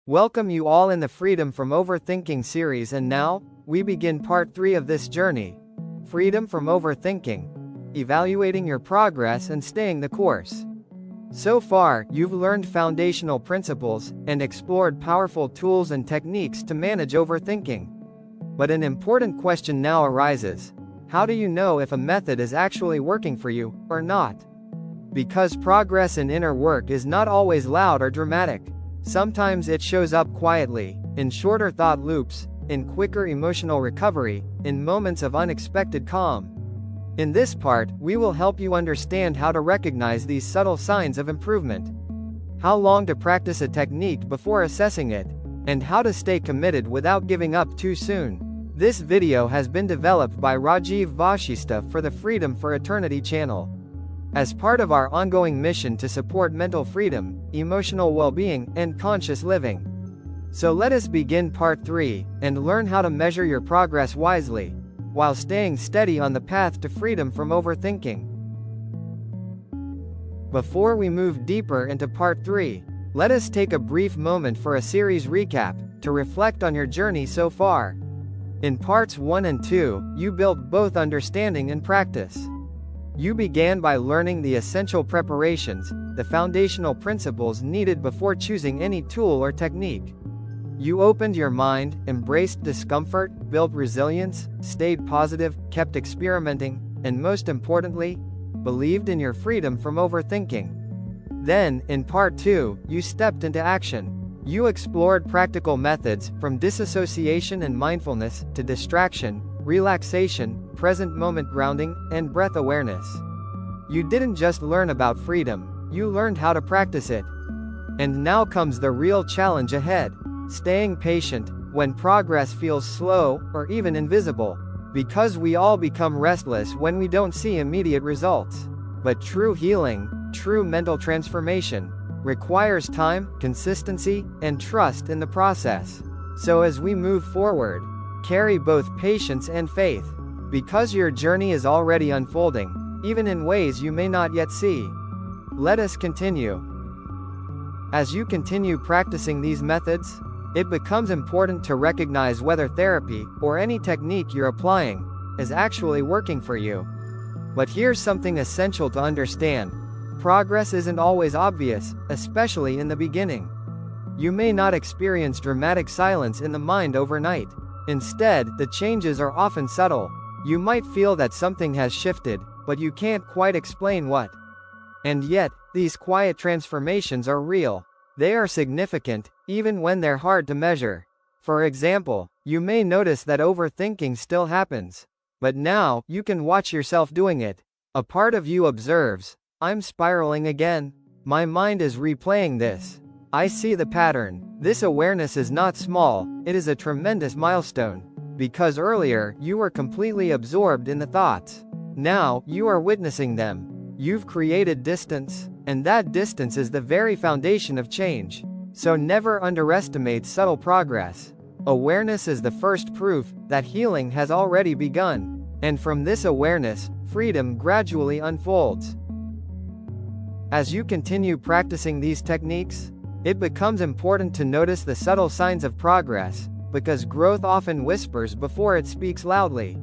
Welcome you all in the Freedom from Overthinking series, and now, we begin part 3 of this journey. Freedom from Overthinking. Evaluating your progress and staying the course. So far, you've learned foundational principles and explored powerful tools and techniques to manage overthinking. But an important question now arises. How do you know if a method is actually working for you, or not? Because progress in inner work is not always loud or dramatic. Sometimes it shows up quietly, in shorter thought loops, in quicker emotional recovery, in moments of unexpected calm. In this part, we will help you understand how to recognize these subtle signs of improvement, how long to practice a technique before assessing it, and how to stay committed without giving up too soon. This video has been developed by Rajeev Vashista for the Freedom for Eternity channel, as part of our ongoing mission to support mental freedom, emotional well-being, and conscious living. So let us begin part 3, and learn how to measure your progress wisely, while staying steady on the path to freedom from overthinking. Before we move deeper into part 3, let us take a brief moment for a series recap, to reflect on your journey so far. In parts 1 and 2, you built both understanding and practice. You began by learning the essential preparations, the foundational principles needed before choosing any tool or technique. You opened your mind, embraced discomfort, built resilience, stayed positive, kept experimenting, and most importantly, believed in your freedom from overthinking. Then, in part 2, you stepped into action. You explored practical methods, from disassociation and mindfulness, to distraction, relaxation, present moment grounding, and breath awareness. You didn't just learn about freedom, you learned how to practice it. And now comes the real challenge ahead. Staying patient, when progress feels slow, or even invisible. Because we all become restless when we don't see immediate results. But true healing, true mental transformation, requires time, consistency, and trust in the process. So as we move forward, carry both patience and faith. Because your journey is already unfolding, even in ways you may not yet see. Let us continue. As you continue practicing these methods, it becomes important to recognize whether therapy, or any technique you're applying, is actually working for you. But here's something essential to understand. Progress isn't always obvious, especially in the beginning. You may not experience dramatic silence in the mind overnight. Instead, the changes are often subtle. You might feel that something has shifted, but you can't quite explain what. And yet, these quiet transformations are real. They are significant, even when they're hard to measure. For example, you may notice that overthinking still happens. But now, you can watch yourself doing it. A part of you observes, I'm spiraling again. My mind is replaying this. I see the pattern. This awareness is not small, it is a tremendous milestone. Because earlier, you were completely absorbed in the thoughts. Now, you are witnessing them. You've created distance, and that distance is the very foundation of change. So never underestimate subtle progress. Awareness is the first proof that healing has already begun. And from this awareness, freedom gradually unfolds. As you continue practicing these techniques, it becomes important to notice the subtle signs of progress, because growth often whispers before it speaks loudly.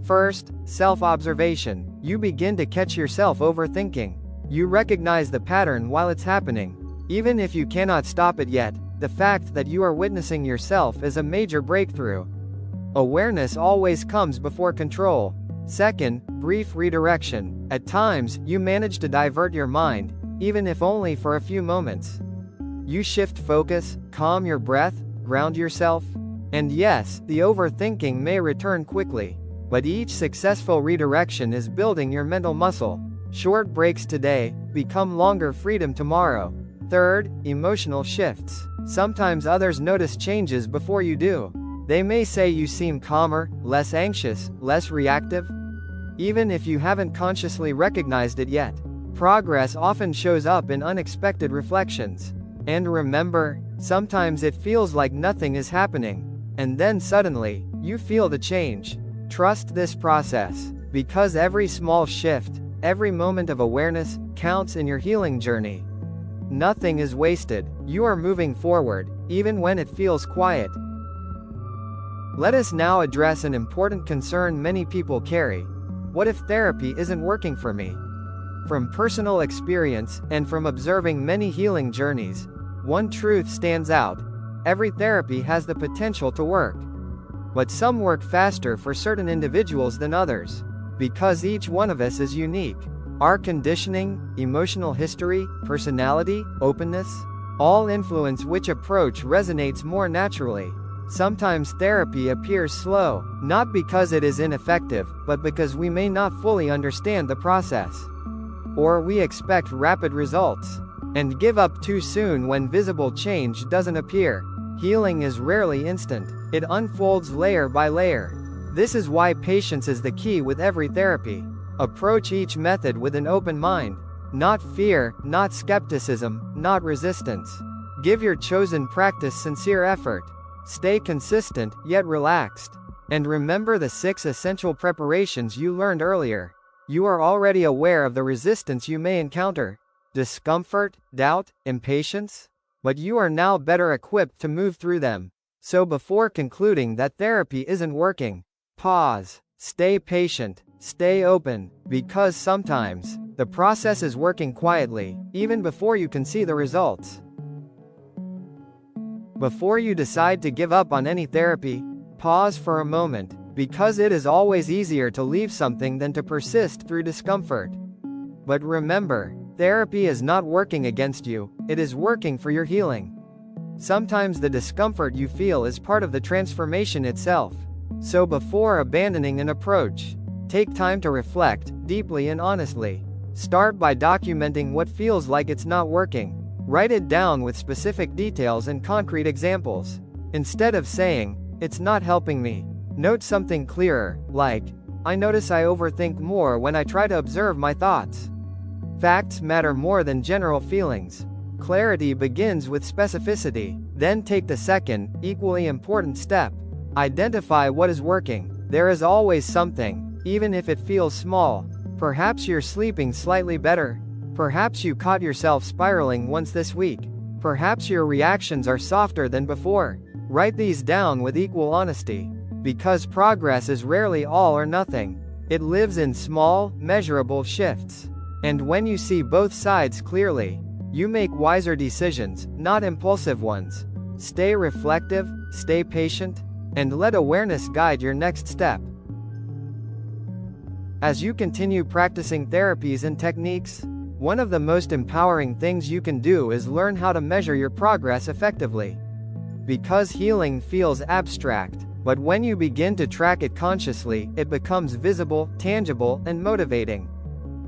First, self-observation. You begin to catch yourself overthinking. You recognize the pattern while it's happening. Even if you cannot stop it yet, the fact that you are witnessing yourself is a major breakthrough. Awareness always comes before control. Second, brief redirection. At times, you manage to divert your mind, even if only for a few moments. You shift focus, calm your breath, ground yourself. And yes, the overthinking may return quickly. But each successful redirection is building your mental muscle. Short breaks today, become longer freedom tomorrow. Third, emotional shifts. Sometimes others notice changes before you do. They may say you seem calmer, less anxious, less reactive. Even if you haven't consciously recognized it yet. Progress often shows up in unexpected reflections. And remember, sometimes it feels like nothing is happening. And then suddenly, you feel the change. Trust this process, because every small shift, every moment of awareness, counts in your healing journey. Nothing is wasted. You are moving forward, even when it feels quiet. Let us now address an important concern many people carry. What if therapy isn't working for me? From personal experience, and from observing many healing journeys, one truth stands out. Every therapy has the potential to work. But some work faster for certain individuals than others. Because each one of us is unique. Our conditioning, emotional history, personality, openness, all influence which approach resonates more naturally. Sometimes therapy appears slow, not because it is ineffective, but because we may not fully understand the process. Or we expect rapid results, and give up too soon when visible change doesn't appear. Healing is rarely instant. It unfolds layer by layer. This is why patience is the key with every therapy. Approach each method with an open mind. Not fear, not skepticism, not resistance. Give your chosen practice sincere effort. Stay consistent, yet relaxed. And remember the 6 essential preparations you learned earlier. You are already aware of the resistance you may encounter. Discomfort, doubt, impatience. But you are now better equipped to move through them. So before concluding that therapy isn't working, pause. Stay patient. Stay open. Because sometimes, the process is working quietly, even before you can see the results. Before you decide to give up on any therapy, pause for a moment, because it is always easier to leave something than to persist through discomfort. But remember, therapy is not working against you, it is working for your healing. Sometimes the discomfort you feel is part of the transformation itself. So before abandoning an approach, take time to reflect, deeply and honestly. Start by documenting what feels like it's not working. Write it down with specific details and concrete examples. Instead of saying, "It's not helping me," note something clearer, like, "I notice I overthink more when I try to observe my thoughts." Facts matter more than general feelings. Clarity begins with specificity. Then take the second, equally important step. Identify what is working. There is always something, even if it feels small. Perhaps you're sleeping slightly better. Perhaps you caught yourself spiraling once this week. Perhaps your reactions are softer than before. Write these down with equal honesty. Because progress is rarely all or nothing. It lives in small, measurable shifts. And when you see both sides clearly, you make wiser decisions, not impulsive ones. Stay reflective, stay patient, and let awareness guide your next step. As you continue practicing therapies and techniques, one of the most empowering things you can do is learn how to measure your progress effectively. Because healing feels abstract, but when you begin to track it consciously, it becomes visible, tangible, and motivating.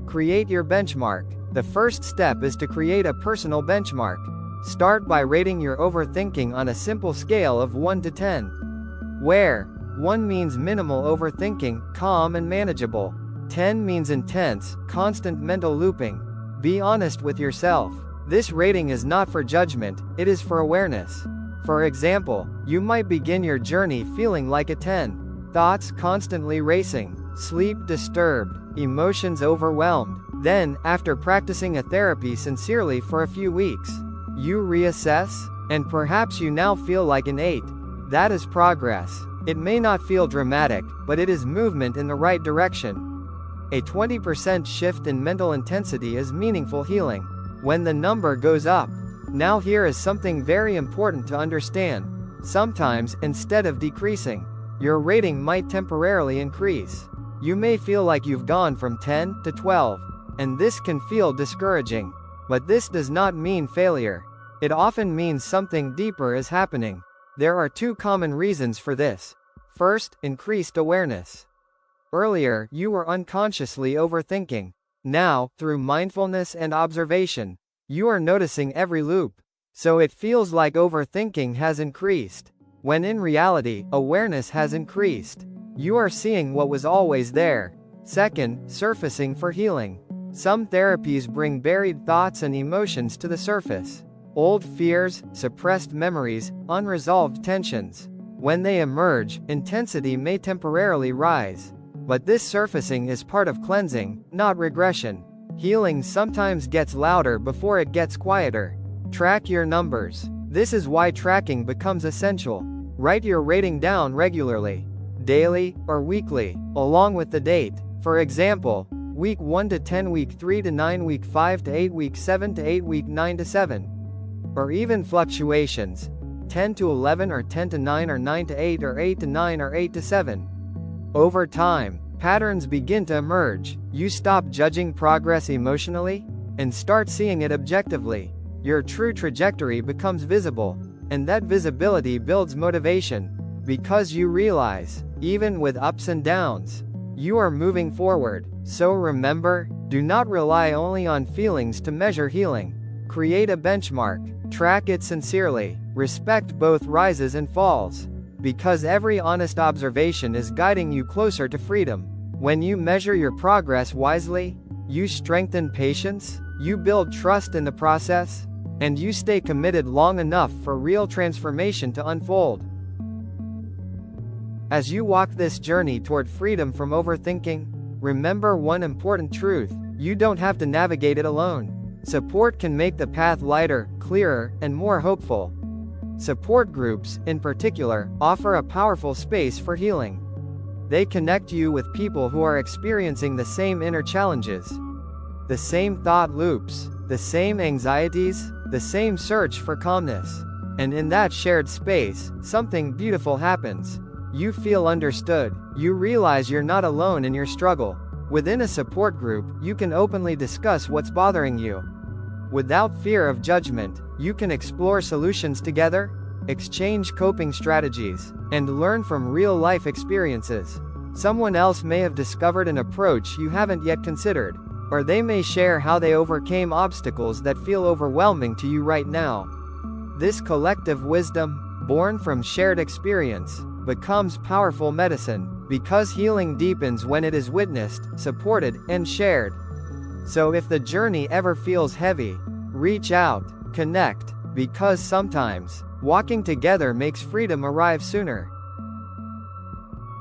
Create your benchmark. The first step is to create a personal benchmark. Start by rating your overthinking on a simple scale of 1 to 10. Where 1 means minimal overthinking, calm and manageable. 10 means intense, constant mental looping. Be honest with yourself. This rating is not for judgment, it is for awareness. For example, you might begin your journey feeling like a 10. Thoughts constantly racing, sleep disturbed, emotions overwhelmed. Then, after practicing a therapy sincerely for a few weeks, you reassess, and perhaps you now feel like an 8. That is progress. It may not feel dramatic, but it is movement in the right direction. A 20% shift in mental intensity is meaningful healing. When the number goes up. Now here is something very important to understand. Sometimes, instead of decreasing, your rating might temporarily increase. You may feel like you've gone from 10 to 12, and this can feel discouraging. But this does not mean failure. It often means something deeper is happening. There are 2 common reasons for this. First, increased awareness. Earlier, you were unconsciously overthinking. Now, through mindfulness and observation, you are noticing every loop. So it feels like overthinking has increased, when in reality, awareness has increased. You are seeing what was always there. Second, surfacing for healing. Some therapies bring buried thoughts and emotions to the surface. Old fears, suppressed memories, unresolved tensions. When they emerge, intensity may temporarily rise. But this surfacing is part of cleansing, not regression. Healing sometimes gets louder before it gets quieter. Track your numbers. This is why tracking becomes essential. Write your rating down regularly, daily or weekly, along with the date. For example, week 1 to 10, week 3 to 9, week 5 to 8, week 7 to 8, week 9 to 7. Or even fluctuations, 10 to 11 or 10 to 9 or 9 to 8 or 8 to 9 or 8 to 7. Over time, patterns begin to emerge. You stop judging progress emotionally and start seeing it objectively. Your true trajectory becomes visible, and that visibility builds motivation, because you realize, even with ups and downs, you are moving forward. So remember, do not rely only on feelings to measure healing. Create a benchmark, track it sincerely, respect both rises and falls, because every honest observation is guiding you closer to freedom. When you measure your progress wisely, you strengthen patience, you build trust in the process, and you stay committed long enough for real transformation to unfold. As you walk this journey toward freedom from overthinking, remember one important truth: you don't have to navigate it alone. Support can make the path lighter, clearer, and more hopeful. Support groups, in particular, offer a powerful space for healing. They connect you with people who are experiencing the same inner challenges, the same thought loops, the same anxieties, the same search for calmness. And in that shared space, something beautiful happens. You feel understood. You realize you're not alone in your struggle. Within a support group, you can openly discuss what's bothering you. Without fear of judgment, you can explore solutions together, exchange coping strategies, and learn from real-life experiences. Someone else may have discovered an approach you haven't yet considered, or they may share how they overcame obstacles that feel overwhelming to you right now. This collective wisdom, born from shared experience, becomes powerful medicine, because healing deepens when it is witnessed, supported, and shared. So if the journey ever feels heavy, reach out, connect, because sometimes, walking together makes freedom arrive sooner.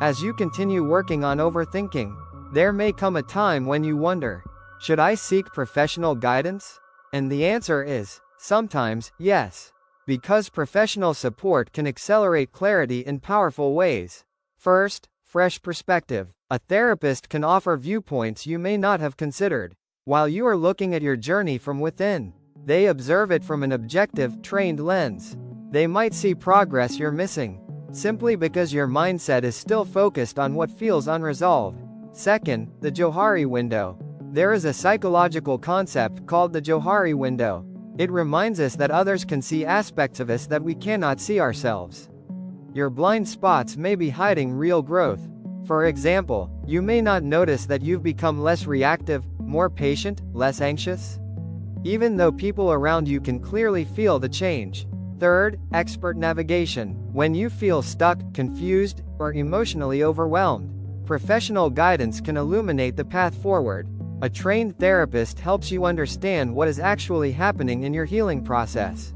As you continue working on overthinking, there may come a time when you wonder, should I seek professional guidance? And the answer is, sometimes, yes. Because professional support can accelerate clarity in powerful ways. First, fresh perspective. A therapist can offer viewpoints you may not have considered. While you are looking at your journey from within, they observe it from an objective, trained lens. They might see progress you're missing, simply because your mindset is still focused on what feels unresolved. Second, the Johari window. There is a psychological concept called the Johari window. It reminds us that others can see aspects of us that we cannot see ourselves. Your blind spots may be hiding real growth. For example, you may not notice that you've become less reactive, more patient, less anxious, even though people around you can clearly feel the change. Third, expert navigation. When you feel stuck, confused, or emotionally overwhelmed, professional guidance can illuminate the path forward. A trained therapist helps you understand what is actually happening in your healing process.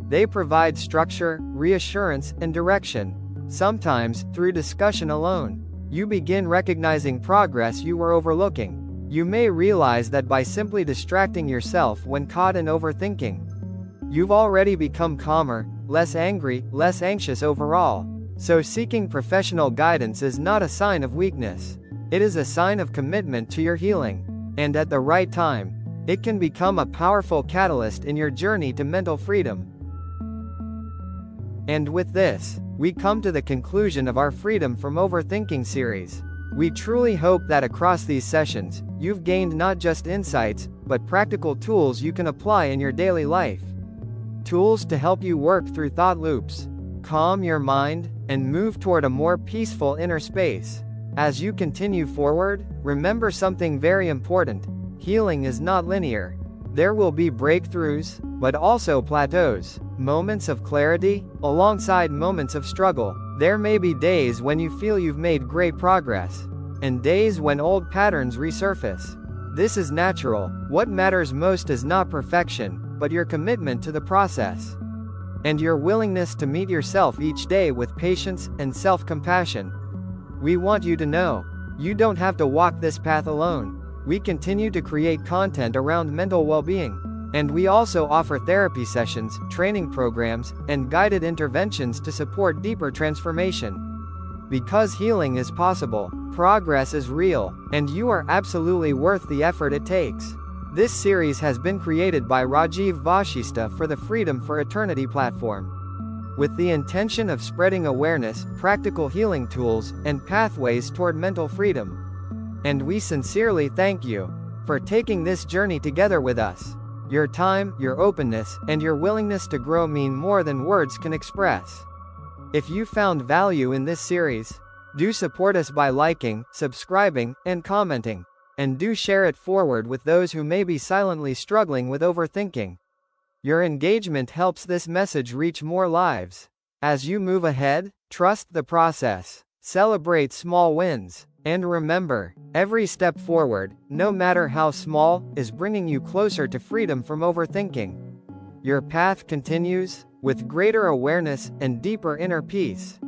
They provide structure, reassurance, and direction. Sometimes, through discussion alone, you begin recognizing progress you were overlooking. You may realize that by simply distracting yourself when caught in overthinking, you've already become calmer, less angry, less anxious overall. So seeking professional guidance is not a sign of weakness. It is a sign of commitment to your healing. And at the right time, it can become a powerful catalyst in your journey to mental freedom. And with this, we come to the conclusion of our Freedom from Overthinking series. We truly hope that across these sessions, you've gained not just insights, but practical tools you can apply in your daily life. Tools to help you work through thought loops, calm your mind, and move toward a more peaceful inner space. As you continue forward, remember something very important: healing is not linear. There will be breakthroughs, but also plateaus, moments of clarity, alongside moments of struggle. There may be days when you feel you've made great progress, and days when old patterns resurface. This is natural. What matters most is not perfection, but your commitment to the process, and your willingness to meet yourself each day with patience and self-compassion. We want you to know, you don't have to walk this path alone. We continue to create content around mental well-being. And we also offer therapy sessions, training programs, and guided interventions to support deeper transformation. Because healing is possible, progress is real, and you are absolutely worth the effort it takes. This series has been created by Rajeev Vashista for the Freedom for Eternity platform, with the intention of spreading awareness, practical healing tools, and pathways toward mental freedom. And we sincerely thank you for taking this journey together with us. Your time, your openness, and your willingness to grow mean more than words can express. If you found value in this series, do support us by liking, subscribing, and commenting. And do share it forward with those who may be silently struggling with overthinking. Your engagement helps this message reach more lives. As you move ahead, trust the process, celebrate small wins, and remember, every step forward, no matter how small, is bringing you closer to freedom from overthinking. Your path continues, with greater awareness and deeper inner peace.